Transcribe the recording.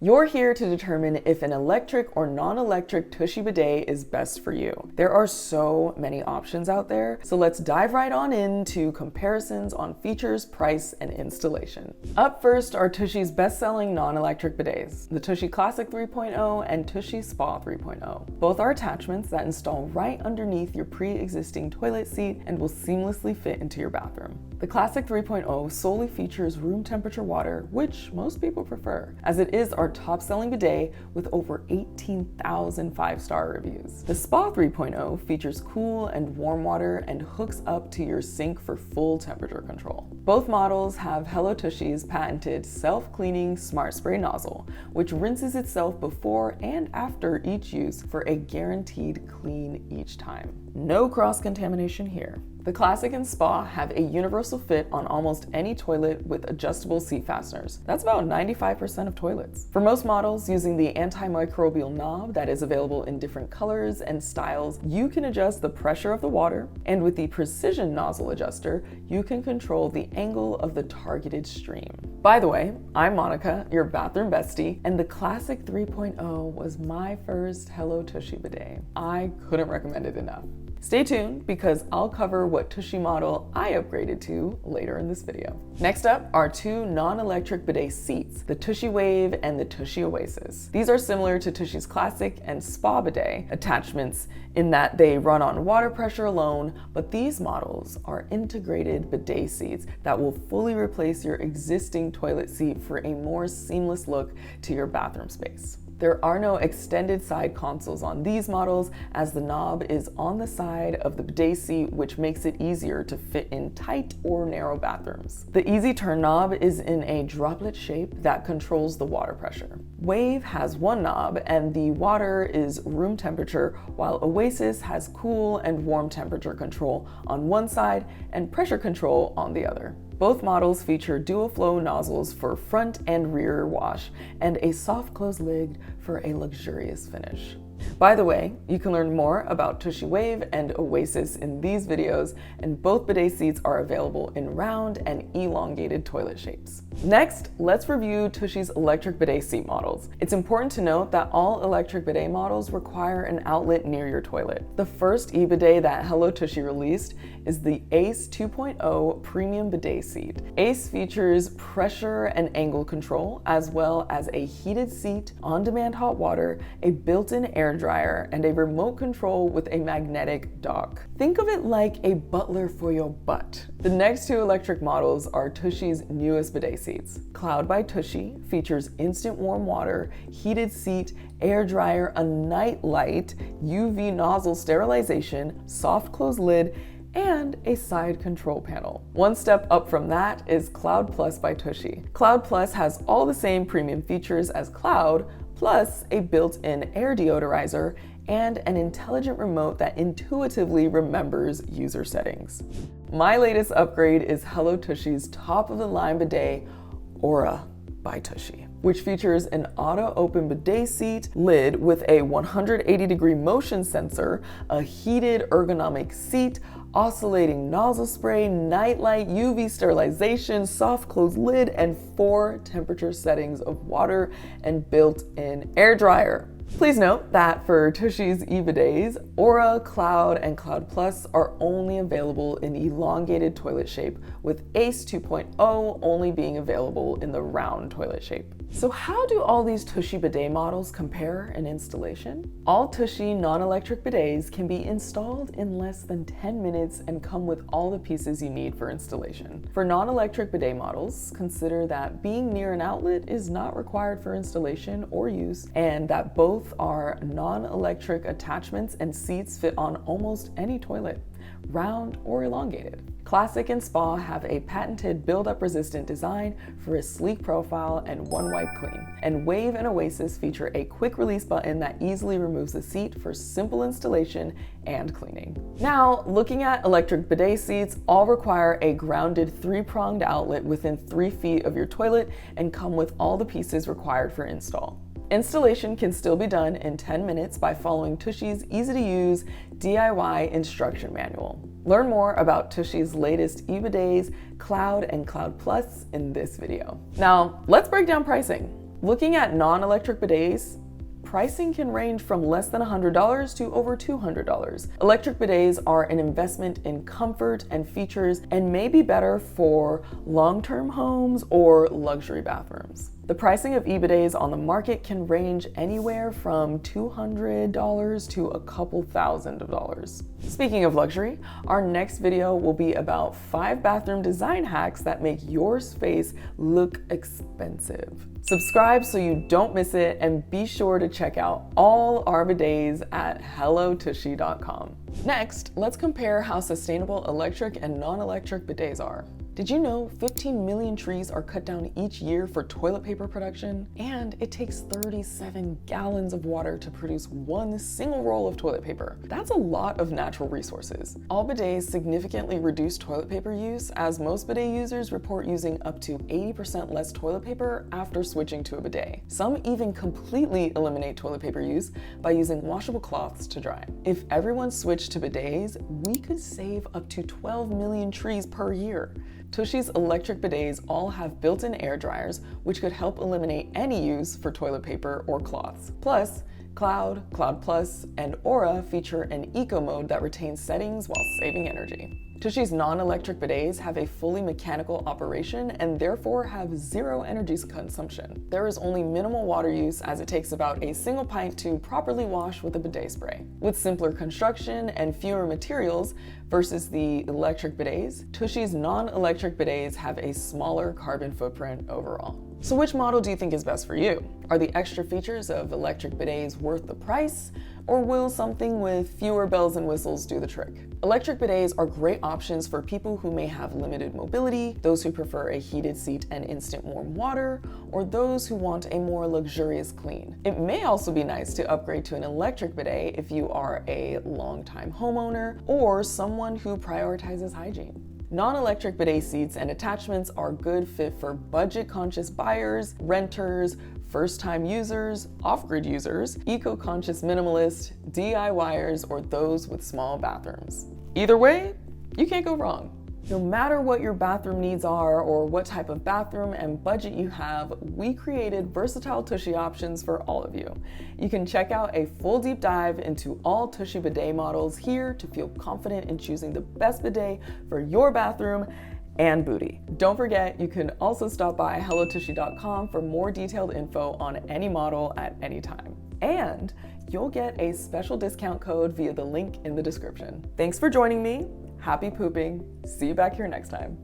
You're here to determine if an electric or non-electric Tushy bidet is best for you. There are so many options out there, so let's dive right on into comparisons on features, price, and installation. Up first are Tushy's best-selling non-electric bidets, the Tushy Classic 3.0 and Tushy Spa 3.0. Both are attachments that install right underneath your pre-existing toilet seat and will seamlessly fit into your bathroom. The Classic 3.0 solely features room temperature water, which most people prefer, as it is our top-selling bidet with over 18,000 five-star reviews. The Spa 3.0 features cool and warm water and hooks up to your sink for full temperature control. Both models have HelloTushy's patented self-cleaning smart spray nozzle, which rinses itself before and after each use for a guaranteed clean each time. No cross-contamination here. The Classic and Spa have a universal fit on almost any toilet with adjustable seat fasteners. That's about 95% of toilets. For most models, using the antimicrobial knob that is available in different colors and styles, you can adjust the pressure of the water, and with the precision nozzle adjuster, you can control the angle of the targeted stream. By the way, I'm Monica, your bathroom bestie, and the Classic 3.0 was my first HelloTushy bidet. I couldn't recommend it enough. Stay tuned because I'll cover what Tushy model I upgraded to later in this video. Next up are two non-electric bidet seats, the Tushy Wave and the Tushy Oasis. These are similar to Tushy's Classic and Spa bidet attachments in that they run on water pressure alone, but these models are integrated bidet seats that will fully replace your existing toilet seat for a more seamless look to your bathroom space. There are no extended side consoles on these models, as the knob is on the side of the bidet seat, which makes it easier to fit in tight or narrow bathrooms. The easy turn knob is in a droplet shape that controls the water pressure. Wave has one knob and the water is room temperature, while Oasis has cool and warm temperature control on one side and pressure control on the other. Both models feature dual flow nozzles for front and rear wash and a soft close lid for a luxurious finish. By the way, you can learn more about Tushy Wave and Oasis in these videos, and both bidet seats are available in round and elongated toilet shapes. Next, let's review Tushy's electric bidet seat models. It's important to note that all electric bidet models require an outlet near your toilet. The first e-bidet that HelloTushy released is the Ace 2.0 Premium Bidet Seat. Ace features pressure and angle control, as well as a heated seat, on-demand hot water, a built-in air dryer, and a remote control with a magnetic dock. Think of it like a butler for your butt. The next two electric models are Tushy's newest bidet seats. Cloud by Tushy features instant warm water, heated seat, air dryer, a night light, UV nozzle sterilization, soft close lid, and a side control panel. One step up from that is Cloud Plus by Tushy. Cloud Plus has all the same premium features as Cloud, plus a built-in air deodorizer and an intelligent remote that intuitively remembers user settings. My latest upgrade is HelloTushy's top-of-the-line bidet, Aura by Tushy, which features an auto-open bidet seat lid with a 180-degree motion sensor, a heated ergonomic seat, oscillating nozzle spray, nightlight, UV sterilization, soft close lid, and 4 temperature settings of water and built-in air dryer. Please note that for Tushy's e-bidets, Aura, Cloud, and Cloud Plus are only available in elongated toilet shape, with Ace 2.0 only being available in the round toilet shape. So how do all these Tushy bidet models compare in installation? All Tushy non-electric bidets can be installed in less than 10 minutes and come with all the pieces you need for installation. For non-electric bidet models, consider that being near an outlet is not required for installation or use, and that both are non-electric attachments and seats fit on almost any toilet, round or elongated. Classic and Spa have a patented build-up resistant design for a sleek profile and one wipe clean. And Wave and Oasis feature a quick release button that easily removes the seat for simple installation and cleaning. Now, looking at electric bidet seats, all require a grounded 3-pronged outlet within 3 feet of your toilet and come with all the pieces required for install. Installation can still be done in 10 minutes by following Tushy's easy-to-use DIY instruction manual. Learn more about Tushy's latest e-bidets, Cloud and Cloud Plus in this video. Now, let's break down pricing. Looking at non-electric bidets, pricing can range from less than $100 to over $200. Electric bidets are an investment in comfort and features and may be better for long-term homes or luxury bathrooms. The pricing of e-bidets on the market can range anywhere from $200 to a couple $1,000s. Speaking of luxury, our next video will be about 5 bathroom design hacks that make your space look expensive. Subscribe so you don't miss it, and be sure to check out all our bidets at HelloTushy.com. Next, let's compare how sustainable electric and non-electric bidets are. Did you know 15 million trees are cut down each year for toilet paper production? And it takes 37 gallons of water to produce one single roll of toilet paper. That's a lot of natural resources. All bidets significantly reduce toilet paper use, as most bidet users report using up to 80% less toilet paper after switching to a bidet. Some even completely eliminate toilet paper use by using washable cloths to dry. If everyone switched to bidets, we could save up to 12 million trees per year. Tushy's electric bidets all have built-in air dryers, which could help eliminate any use for toilet paper or cloths. Plus, Cloud, Cloud Plus, and Aura feature an eco mode that retains settings while saving energy. Tushy's non-electric bidets have a fully mechanical operation and therefore have zero energy consumption. There is only minimal water use, as it takes about a single pint to properly wash with a bidet spray. With simpler construction and fewer materials versus the electric bidets, Tushy's non-electric bidets have a smaller carbon footprint overall. So which model do you think is best for you? Are the extra features of electric bidets worth the price, or will something with fewer bells and whistles do the trick? Electric bidets are great options for people who may have limited mobility, those who prefer a heated seat and instant warm water, or those who want a more luxurious clean. It may also be nice to upgrade to an electric bidet if you are a longtime homeowner or someone who prioritizes hygiene. Non-electric bidet seats and attachments are good fit for budget-conscious buyers, renters, first-time users, off-grid users, eco-conscious minimalists, DIYers, or those with small bathrooms. Either way, you can't go wrong. No matter what your bathroom needs are or what type of bathroom and budget you have, we created versatile Tushy options for all of you. You can check out a full deep dive into all Tushy bidet models here to feel confident in choosing the best bidet for your bathroom and booty. Don't forget, you can also stop by HelloTushy.com for more detailed info on any model at any time. And you'll get a special discount code via the link in the description. Thanks for joining me. Happy pooping. See you back here next time.